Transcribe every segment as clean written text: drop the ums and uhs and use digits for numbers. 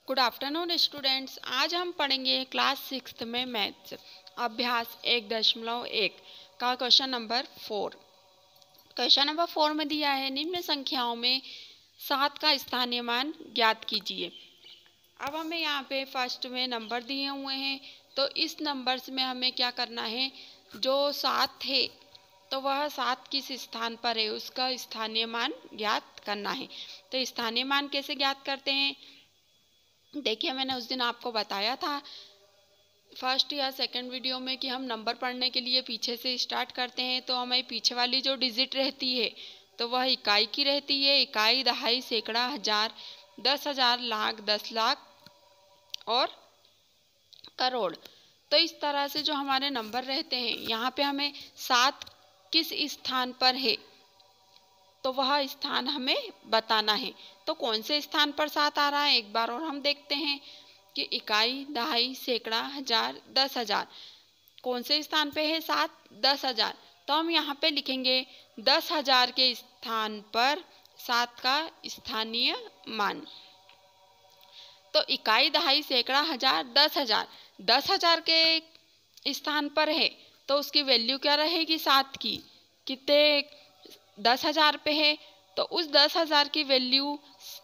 Good afternoon students. आज हम पढ़ेंगे क्लास 6 में मैथ्स अभ्यास 1.1 का क्वेश्चन नंबर 4। क्वेश्चन नंबर 4 में दिया है निम्न संख्याओं में 7 का स्थानीय मान ज्ञात कीजिए। अब हमें यहाँ पे फर्स्ट में नंबर दिए हुए हैं, तो इस नंबर्स में हमें क्या करना है, जो 7 है तो वह 7 किस स्थान पर है उसका स्थानीय मान ज्ञात करना है। तो स्थानीय मान कैसे ज्ञात करते हैं, देखिए मैंने उस दिन आपको बताया था फर्स्ट या सेकंड वीडियो में कि हम नंबर पढ़ने के लिए पीछे से स्टार्ट करते हैं। तो हमें पीछे वाली जो डिजिट रहती है तो वह इकाई की रहती है। इकाई, दहाई, सैकड़ा, हजार, 10,000, लाख, 10 लाख और करोड़। तो इस तरह से जो हमारे नंबर रहते हैं, यहाँ पे हमें 7 किस स्थान पर है तो वह स्थान हमें बताना है। तो कौन से स्थान पर 7 आ रहा है एक बार और हम देखते हैं कि इकाई, दहाई, सैकड़ा, हजार, 10,000 कौन से स्थान पे है 7, 10,000। तो हम यहाँ पे लिखेंगे 10,000 के स्थान पर 7 का स्थानीय मान। तो इकाई, दहाई, सैकड़ा, हजार, 10,000 10,000 के स्थान पर है तो उसकी वैल्यू क्या रहेगी 7 की, कितने 10,000 पे है। तो उस 10,000 की वैल्यू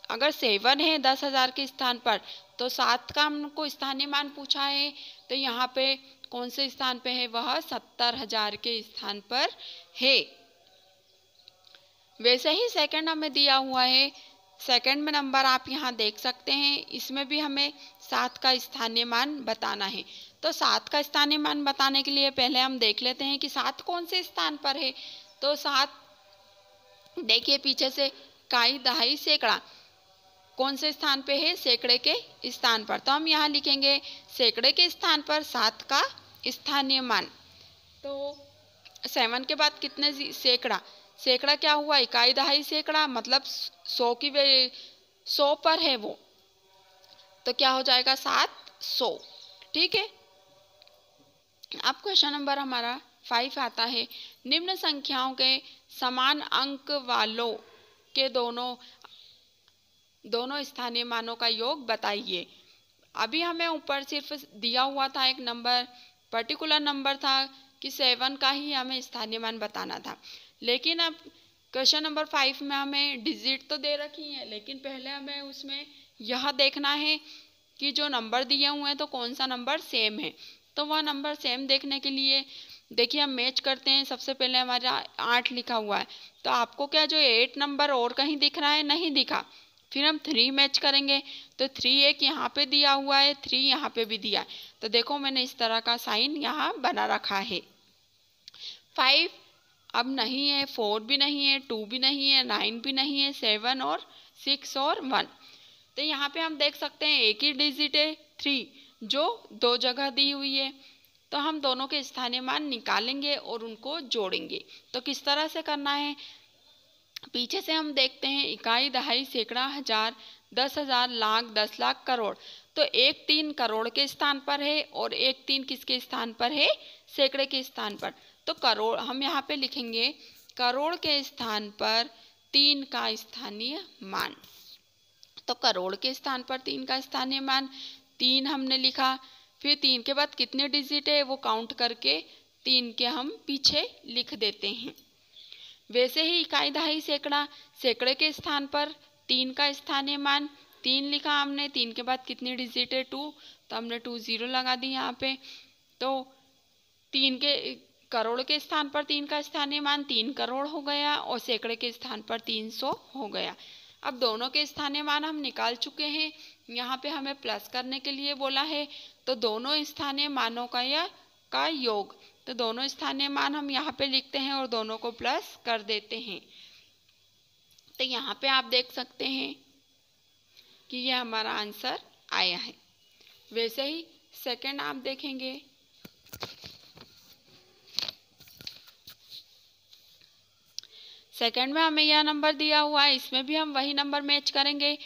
अगर 7 है 10,000 के स्थान पर तो 7 का हमको स्थानीय मान पूछा है, तो यहाँ पे कौन से स्थान पे है, वह 70,000 के स्थान पर है। वैसे ही सेकंड हमें दिया हुआ है, सेकंड में नंबर आप यहाँ देख सकते हैं, इसमें भी हमें 7 का स्थानीय मान बताना है। तो 7 का स्थानीय मान बताने के लिए पहले हम देख लेते हैं कि 7 कौन से स्थान पर है। तो 7 देखिए पीछे से इकाई, दहाई, सैकड़ा कौन से स्थान पे है, सैकड़े के स्थान पर। तो हम यहाँ लिखेंगे सैकड़े के स्थान पर 7 का स्थानीय मान। तो 7 के बाद कितने, सैकड़ा, सैकड़ा क्या हुआ, इकाई, दहाई, सैकड़ा मतलब 100 पर है वो, तो क्या हो जाएगा 700। ठीक है। अब क्वेश्चन नंबर हमारा 5 आता है, निम्न संख्याओं के समान अंक वालों के दोनों स्थानीय मानों का योग बताइए। अभी हमें ऊपर सिर्फ दिया हुआ था एक नंबर, पर्टिकुलर नंबर था कि 7 का ही हमें स्थानीय मान बताना था। लेकिन अब क्वेश्चन नंबर 5 में हमें डिजिट तो दे रखी है, लेकिन पहले हमें उसमें यह देखना है कि जो नंबर दिए हुए हैं तो कौन सा नंबर सेम है। तो वह नंबर सेम देखने के लिए देखिए हम मैच करते हैं। सबसे पहले हमारा 8 लिखा हुआ है, तो आपको क्या जो 8 नंबर और कहीं दिख रहा है, नहीं दिखा। फिर हम 3 मैच करेंगे, तो 3 एक यहाँ पे दिया हुआ है, 3 यहाँ पे भी दिया है। तो देखो मैंने इस तरह का साइन यहाँ बना रखा है। 5 अब नहीं है, 4 भी नहीं है, 2 भी नहीं है, 9 भी नहीं है, 7 और 6 और 1। तो यहाँ पे हम देख सकते हैं एक ही डिजिट है 3 जो 2 जगह दी हुई है। तो हम दोनों के स्थानीय मान निकालेंगे और उनको जोड़ेंगे। तो किस तरह से करना है, पीछे से हम देखते हैं इकाई, दहाई, सैकड़ा, हजार, 10,000, लाख, 10 लाख, करोड़। तो 1 3 करोड़ के स्थान पर है और 1 3 किसके स्थान पर है, सैकड़े के स्थान पर। तो करोड़ हम यहाँ पे लिखेंगे करोड़ के स्थान पर 3 का स्थानीय मान। तो करोड़ के स्थान पर 3 का स्थानीय मान 3 हमने लिखा। फिर 3 के बाद कितने डिजिट है वो काउंट करके 3 के हम पीछे लिख देते हैं। वैसे ही इकाई, दहाई, सैकड़ा, सैकड़े के स्थान पर 3 का स्थानीय मान 3 लिखा हमने। 3 के बाद कितनी डिजिट है 2, तो हमने 2 0 लगा दी यहाँ पे। तो 3 के करोड़ के स्थान पर 3 का स्थानीय मान 3 करोड़ हो गया और सैकड़े के स्थान पर 300 हो गया। अब दोनों के स्थानीय मान हम निकाल चुके हैं, यहाँ पे हमें प्लस करने के लिए बोला है। तो दोनों स्थानीय मानों का योग, तो दोनों स्थानीय मान हम यहाँ पे लिखते हैं और दोनों को प्लस कर देते हैं। तो यहाँ पे आप देख सकते हैं कि यह हमारा आंसर आया है। वैसे ही सेकंड आप देखेंगे, सेकंड में हमें यह नंबर दिया हुआ है, इसमें भी हम वही नंबर मैच करेंगे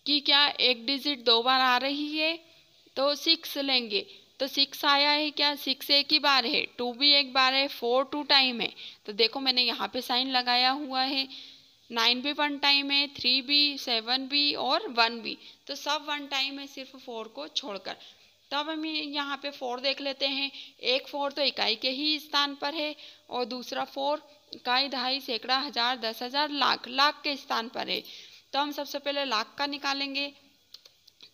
कि क्या एक डिजिट 2 बार आ रही है, तो 6 लेंगे। तो 6 आया है क्या, 6 एक ही बार है, 2 भी एक बार है, 4 2 टाइम है। तो देखो मैंने यहाँ पे साइन लगाया हुआ है 9 भी वन टाइम है, 3 भी, 7 भी और 1 भी, तो सब वन टाइम है सिर्फ 4 को छोड़कर। तब हम यहाँ पे 4 देख लेते हैं। एक 4 तो इकाई के ही स्थान पर है और दूसरा 4 इकाई, दहाई, सैकड़ा, हजार, 10,000, लाख, लाख के स्थान पर है। तो हम सबसे पहले लाख का निकालेंगे।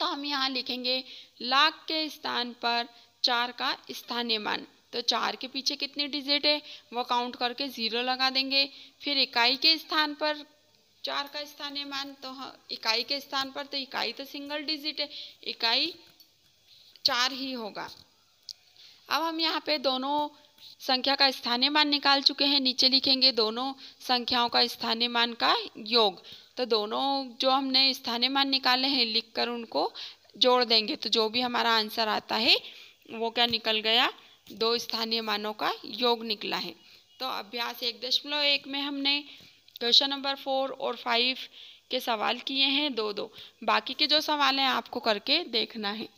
तो हम यहाँ लिखेंगे लाख के स्थान पर 4 का स्थानीय मान। तो 4 के पीछे कितने डिजिट है वो काउंट करके 0 लगा देंगे। फिर इकाई के स्थान पर 4 का स्थानीय मान, तो इकाई के स्थान पर, तो इकाई तो सिंगल डिजिट है, इकाई 4 ही होगा। अब हम यहाँ पे दोनों संख्या का स्थानीय मान निकाल चुके हैं। नीचे लिखेंगे दोनों संख्याओं का स्थानीय मान का योग। तो दोनों जो हमने स्थानीय मान निकाले हैं लिखकर उनको जोड़ देंगे, तो जो भी हमारा आंसर आता है वो क्या निकल गया, 2 स्थानीय मानों का योग निकला है। तो अभ्यास 1.1 में हमने क्वेश्चन नंबर 4 और 5 के सवाल किए हैं 2-2। बाकी के जो सवाल हैं आपको करके देखना है।